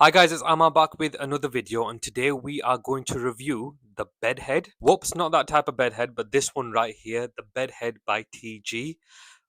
Hi guys, it's Amma back with another video, and today we are going to review the bed head. Whoops, not that type of bed head, but this one right here, the bed head by TIGI.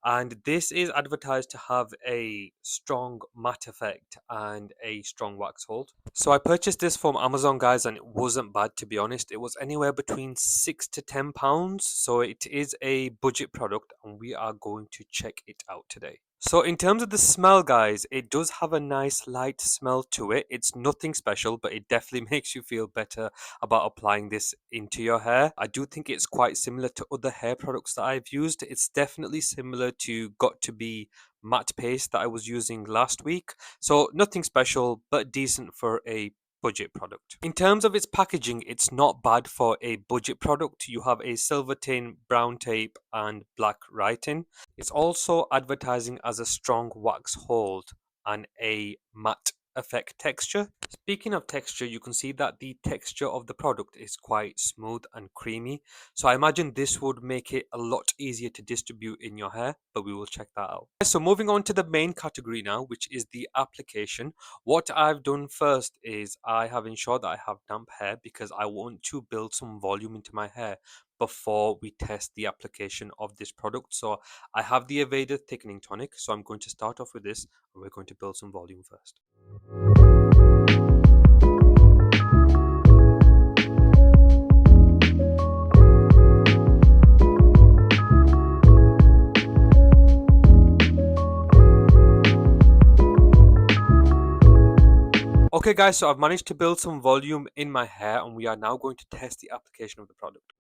And this is advertised to have a strong matte effect and a strong wax hold. So I purchased this from Amazon, guys, and it wasn't bad, to be honest. It was anywhere between £6 to £10, so it is a budget product, and we are going to check it out today. So in terms of the smell, guys, it does have a nice light smell to it. It's nothing special, but it definitely makes you feel better about applying this into your hair. I do think it's quite similar to other hair products that I've used. It's definitely similar to Got to Be matte paste that I was using last week. So nothing special, but decent for a budget product. In terms of its packaging, it's not bad for a budget product. You have a silver tin, brown tape, and black writing. It's also advertising as a strong wax hold and a matte effect texture. Speaking of texture, you can see that the texture of the product is quite smooth and creamy. So I imagine this would make it a lot easier to distribute in your hair, but we will check that out. So moving on to the main category now, which is the application. What I've done first is I have ensured that I have damp hair because I want to build some volume into my hair before we test the application of this product. So I have the Aveda thickening tonic, so I'm going to start off with this, and we're going to build some volume first. Okay guys, so I've managed to build some volume in my hair, and we are now going to test the application of the product.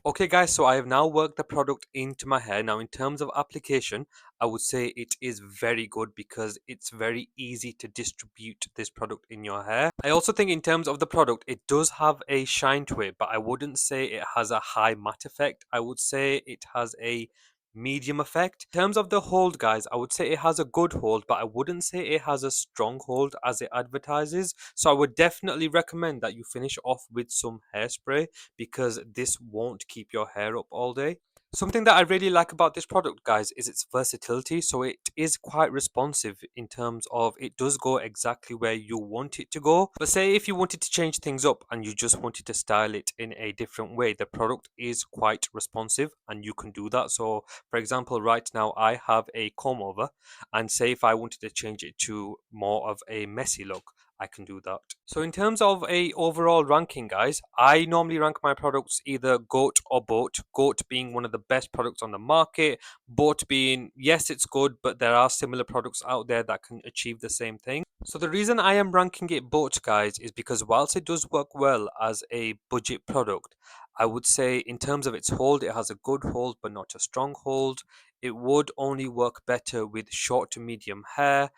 Okay guys, so I have now worked the product into my hair. Now in terms of application, I would say it is very good because it's very easy to distribute this product in your hair. I also think in terms of the product, it does have a shine to it, but I wouldn't say it has a high matte effect. I would say it has a medium effect. In terms of the hold, guys, I would say it has a good hold, but I wouldn't say it has a strong hold as it advertises. So I would definitely recommend that you finish off with some hairspray because this won't keep your hair up all day. Something that I really like about this product, guys, is its versatility. So it is quite responsive in terms of it does go exactly where you want it to go. But say if you wanted to change things up and you just wanted to style it in a different way, the product is quite responsive and you can do that. So for example, right now I have a comb over, and say if I wanted to change it to more of a messy look, I can do that. So in terms of a overall ranking, guys, I normally rank my products either GOAT or BOAT. GOAT being one of the best products on the market, BOAT being, yes, it's good, but there are similar products out there that can achieve the same thing. So the reason I am ranking it BOAT, guys, is because whilst it does work well as a budget product, I would say in terms of its hold, it has a good hold, but not a strong hold. It would only work better with short to medium hair.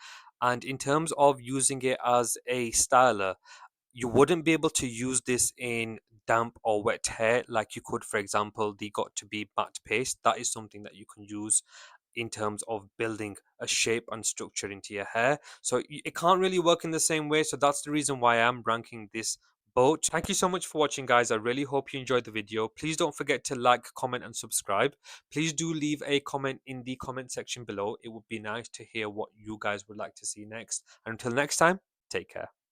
And in terms of using it as a styler, you wouldn't be able to use this in damp or wet hair like you could, for example, the Got to Be matte paste. That is something that you can use in terms of building a shape and structure into your hair. So it can't really work in the same way. So that's the reason why I'm ranking this boat. Thank you so much for watching, guys. I really hope you enjoyed the video. Please don't forget to like, comment, and subscribe. Please do leave a comment in the comment section below. It would be nice to hear what you guys would like to see next. And until next time, take care.